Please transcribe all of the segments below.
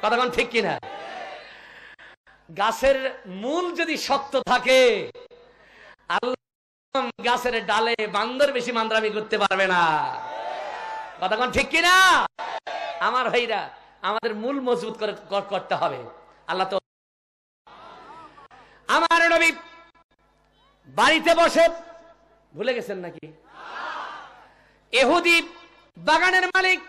কথাক্ষণ ঠিক কিনা? গাছের মূল যদি শক্ত থাকে, আল্লাহ গাছের ডালে বান্দর বেশি মান্দ্রামি করতে পারবে না। কথাক্ষণ ঠিক কিনা? আমার ভাইরা, আমাদের মূল মজবুত করে করতে হবে। আল্লাহ তো আমার নবী বাড়িতে বসে, ভুলে গেছেন নাকি? ইহুদি বাগানের মালিক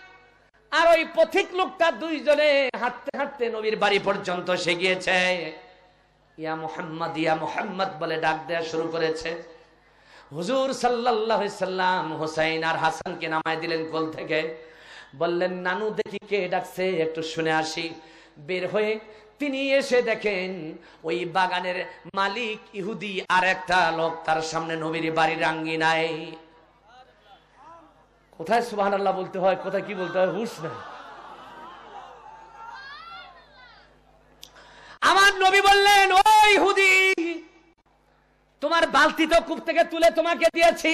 আর ওই পথিক লোকটা দুইজনে হাঁটতে হাঁটতে নবীর বাড়ি পর্যন্ত সে গিয়েছে। ইয়া মুহাম্মদ, ইয়া মুহাম্মদ বলে ডাক দেয়া শুরু করেছে। হুজুর সাল্লাল্লাহু আলাইহি সাল্লাম হুসাইন আর হাসানকে নামায় দিলেন কোল থেকে, বললেন নানু দেখি কে ডাকছে, একটু শুনে আসি। বের হয়ে তিনি এসে দেখেন ওই বাগানের মালিক ইহুদি আর একটা লোক তার সামনে নবীর বাড়ির আঙ্গিনায়। কোথায় সুবহানাল্লাহ বলতে হয়, কোথায় কি বলতে হয় হুঁশ নাই। আমার নবী বললেন, ও ইহুদি, তোমার বালতি তো কূপ থেকে তুলে তোমাকে দিয়েছি,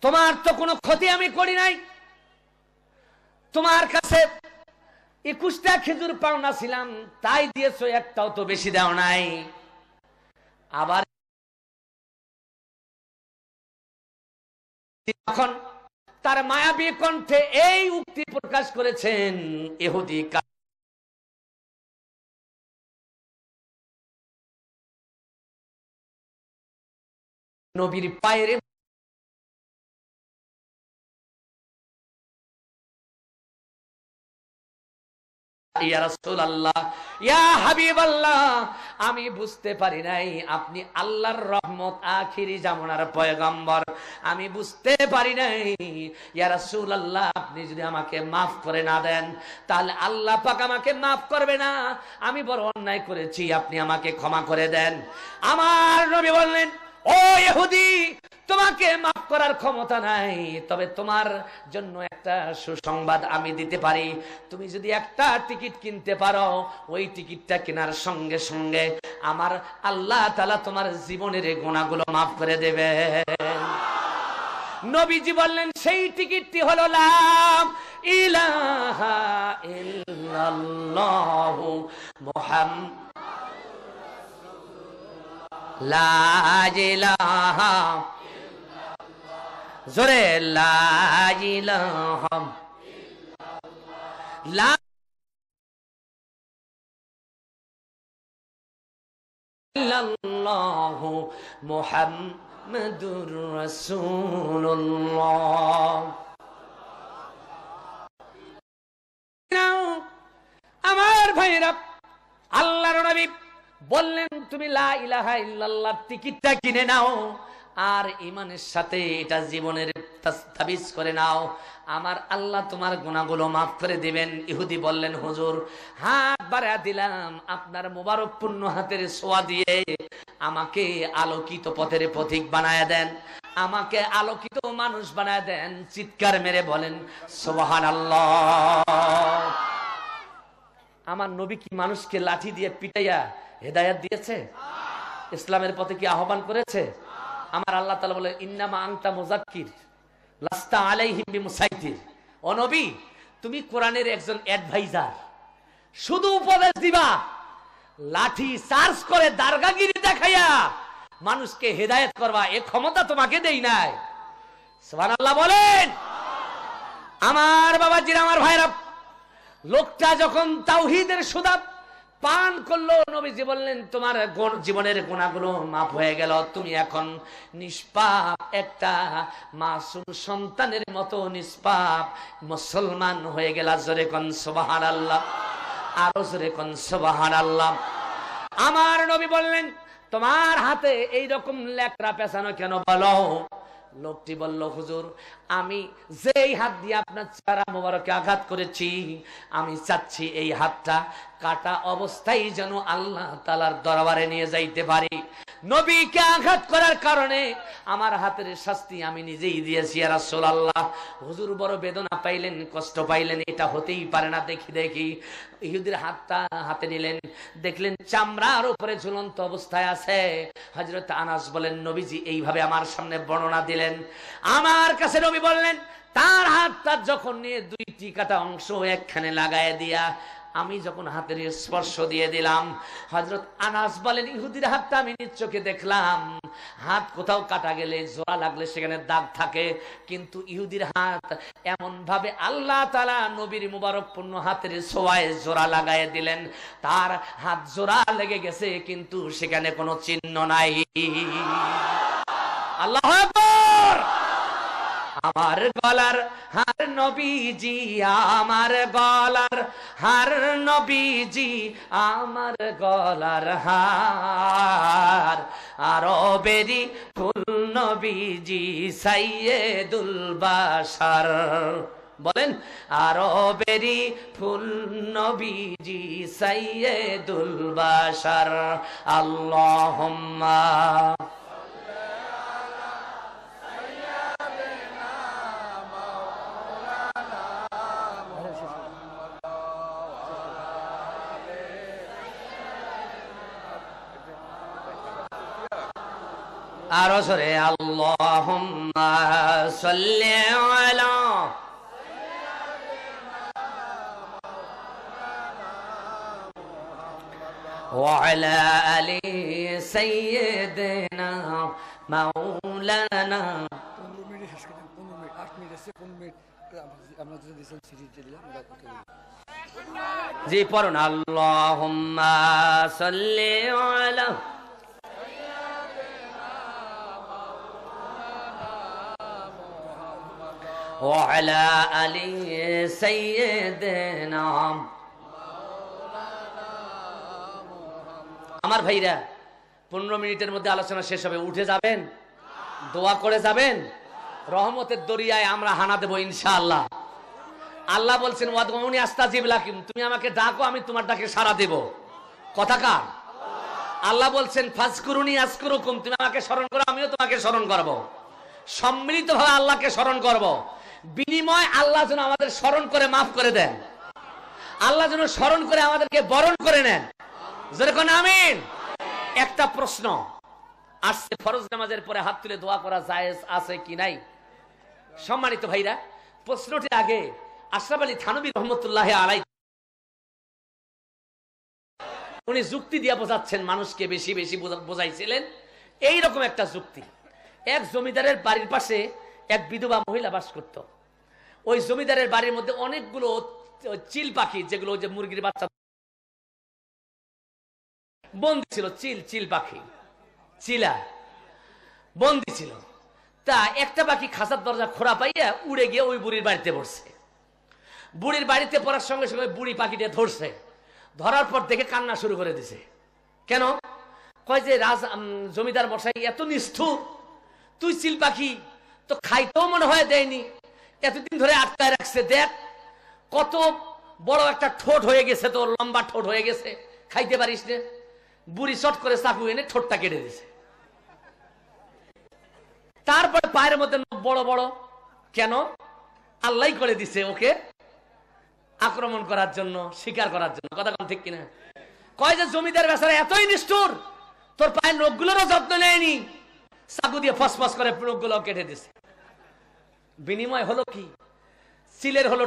তোমার তো কোনো ক্ষতি আমি করি নাই। তোমার কাছে 21টা খেজুর পাওনা ছিলাম, তাই দিয়েছো, একটাও তো বেশি দাও নাই। আবার তখন তার মায়াবী কণ্ঠে এই উক্তি প্রকাশ করেছেন, ইহুদি নবীর পায়ের ইয়া রাসূলুল্লাহ, ইয়া হাবিবাল্লাহ, আমি বুঝতে পারি নাই আপনি আল্লাহর রহমত, আখিরি জামানার পয়গম্বর। আমি বুঝতে পারি নাই ইয়া রাসূলুল্লাহ, আপনি যদি আমাকে মাফ করে না দেন তাহলে আল্লাহ পাক আমাকে মাফ করবে না। আমি বড় অন্যায় করেছি, আপনি আমাকে ক্ষমা করে দেন। আমার নবী বললেন, ও ইহুদি, তোমাকে মাফ করার ক্ষমতা নাই, তবে তোমার জন্য একটা সুসংবাদ আমি দিতে পারি। তুমি যদি একটা টিকিট কিনতে পারো, ওই টিকিটটা কেনার সঙ্গে সঙ্গে আমার আল্লাহ তাআলা তোমার জীবনের গুনাহগুলো মাফ করে দেবে। নবীজি বললেন, সেই টিকিটটি হলো লা ইলাহা ইল্লাল্লাহু মুহাম্মাদুর লা ইলাহা জোরে লা ইলাহা লা ইল্লাল্লাহু মুহাম্মাদুর রাসূলুল্লাহ। আমার ভাইরা, আল্লাহর নবী বললেন, তুমি লা ইলাহা ইল্লাল্লাহ টিকিটটা কিনে নাও আর ঈমানের সাথে এটা জীবনের তাবিজ করে নাও, আমার আল্লাহ তোমার গুনাহগুলো মাফ করে দিবেন। ইহুদি বললেন, হুজুর, হাত বাড়া দিলাম, আপনার মোবারক পূর্ণ হাতের ছোঁয়া দিয়ে আমাকে আলোকিত পথের পথিক বানায় দেন, আমাকে আলোকিত মানুষ বানায় দেন। চিৎকার মেরে বলেন সুবহানাল্লাহ। আমার নবী কি মানুষকে লাঠি দিয়ে পিটাইয়া হেদায়েত দিয়েছে? ইসলামের পথে কি আহ্বান করেছে? আমার আল্লাহ তাআলা বলেন, ইন্নামা আনতা মুযাক্কির লাস্তা আলাইহিম বিমুসাইতির। ও নবী, তুমি কোরআনের একজন অ্যাডভাইজার, শুধু উপদেশ দিবা, লাঠি চার্জ করে দারগাগিরি দেখাইয়া মানুষকে হেদায়েত করবা, এ ক্ষমতা তোমাকে দেই নাই। সুবহানাল্লাহ বলেন। আমার বাবাজিরা, আমার ভাইরা, লোকটা যখন তাওহীদের সুদা পান করলো, নবীজি বললেন, তোমার জীবনের গুনাহগুলো মাফ হয়ে গেল, তুমি এখন নিষ্পাপ একটা মাসুম সন্তানের মতো নিষ্পাপ মুসলমান হয়ে গেলা। জোরে কোন সুবহানাল্লাহ, আরো জোরে কোন সুবহানাল্লাহ। আমার নবী বললেন, তোমার হাতে এই রকম লেকড়া পেছানো কেন বলো? লোকটি বলল, হুজুর, আমি যেই হাত দিয়ে আপনার চেহারা মোবারকে আঘাত করেছি, আমি চাচ্ছি এই হাতটা কাটা অবস্থায় যেন আল্লাহ তাআলার দরবারে নিয়ে যাইতে পারি। নবীকে আঘাত করার কারণে আমার হাতের শাস্তি আমি নিজেই দিয়েছি ইয়া রাসূলুল্লাহ। হুজুর বড় বেদনা পাইলেন, কষ্ট পাইলেন, এটা হতেই পারে না, দেখি ইহুদির হাতটা হাতে নিলেন, দেখলেন চামড়ার উপরে ঝুলন্ত অবস্থায় আছে। হযরত আনাস বলেন নবীজি এইভাবে আমার সামনে বর্ণনা দিলেন। আমার কাছে নবী বললেন তার হাতটা যখন নিয়ে দুইটি কাটা অংশ একখানে লাগায় দিয়া আমি যখন হাতের স্পর্শ দিয়ে দিলাম, হযরত আনাস বলেন ইহুদির হাতটা আমি নিজ চোখে দেখলাম। হাত কোথাও কাটা গেলে জোড়া লাগলে সেখানে দাগ থাকে, কিন্তু ইহুদির হাত এমন ভাবে আল্লাহ তাআলা নবীর মুবারক পূর্ণ হাতের ছোঁয়ায় জোড়া লাগায় দিলেন, তার হাত জোড়া লেগে গেছে কিন্তু সেখানে কোনো চিহ্ন নাই। আল্লাহু আকবার। আমার গলার হার নবীজি, আমার গলার হার নবীজি, আমার গলার হার আরবেরি ফুল নবীজি সাইয়্যিদুল বাশার। বলেন আরবেরি ফুল নবীজি সাইয়্যিদুল বাশার। আল্লাহুম্মা আরো সরে আল্লাহুম্মা সাল্লি আলা ওয়া আলা আলি সাইয়্যিদিনা মাওলানা। 15 মিনিট শেষ করে 15 মিনিট 8 মিনিট আছে, 15 মিনিট আমরা যদি দিছেন সিরিজ দিলাম আমরা কথা বলি। জি পড়ুন আল্লাহুম্মা সাল্লি আলা وعلى آل سيدنا। আমার ভাইরা 15 মিনিটের মধ্যে আলোচনা শেষ হবে, উঠে যাবেন, দোয়া করে যাবেন, রহমতের দরিয়ায় আমরা হানা দেব ইনশাআল্লাহ। আল্লাহ বলছেন ওয়াদউনি আস্তাজিব লাকুম, তুমি আমাকে ডাকো আমি তোমার ডাকে সাড়া দেব। কথা কার? আল্লাহ বলছেন ফাজকুরুনি আযকুরুকুম, তুমি আমাকে স্মরণ করো আমিও তোমাকে স্মরণ করব। সম্মিলিতভাবে আল্লাহকে স্মরণ করব, বিনিময় আল্লাহ যেন আমাদের স্মরণ করে মাফ করে দেন, আল্লাহ যেন স্মরণ করে আমাদেরকে বরণ করে নেন। যেরকম আমিন। একটা প্রশ্ন আসছে, ফরজ নামাজের পরে হাত তুলে দোয়া করা জায়েজ আছে কি নাই? সম্মানিত ভাইরা, প্রশ্নটির আগে আশরাফ আলী থানভী রহমতুল্লাহ আলাইহি উনি যুক্তি দিয়ে বোঝাচ্ছেন, মানুষকে বেশি বেশি বোঝাইছিলেন। এইরকম একটা যুক্তি, এক জমিদারের বাড়ির পাশে এক বিধবা মহিলা বাস করত। ওই জমিদারের বাড়ির মধ্যে অনেকগুলো চিল পাখি, যেগুলো যে মুরগির বাচ্চা বন্দি ছিল, চিল পাখি, চিলা বন্দি ছিল। তা একটা পাখি খাঁচার দরজা খোলা পাইয়া উড়ে গিয়ে ওই বুড়ির বাড়িতে পড়ছে। বুড়ির বাড়িতে পড়ার সঙ্গে সঙ্গে বুড়ি পাখিটা ধরছে, ধরার পর দেখে কান্না শুরু করে দিছে। কেন? কয় যে জমিদার মশাই এত নিষ্ঠুর, তুই চিল পাখি তো খাইতেও মনে হয় দেয়নি, এতদিন ধরে আটকায় রাখছে, দেখ কত বড় একটা ঠোঁট হয়ে গেছে, তোর লম্বা ঠোঁট হয়ে গেছে, খাইতে পারিস না। বুড়ি চট করে চাকু এনে ঠোঁটটা কেটে দিছে। তারপরে পায়ের মধ্যে বড় বড়, কেন? আল্লাহ করে দিছে ওকে আক্রমণ করার জন্য, শিকার করার জন্য। কথা কোন ঠিক কিনা? কয় যে জমিদার বেচারা এতই নিষ্ঠুর, তোর পায়ের নখগুলোরও যত্ন নেয়নি, চাকু দিয়ে ফসফস করে নখগুলো কেটে দিছে। বিনিময় হলো কি? চিলের হলো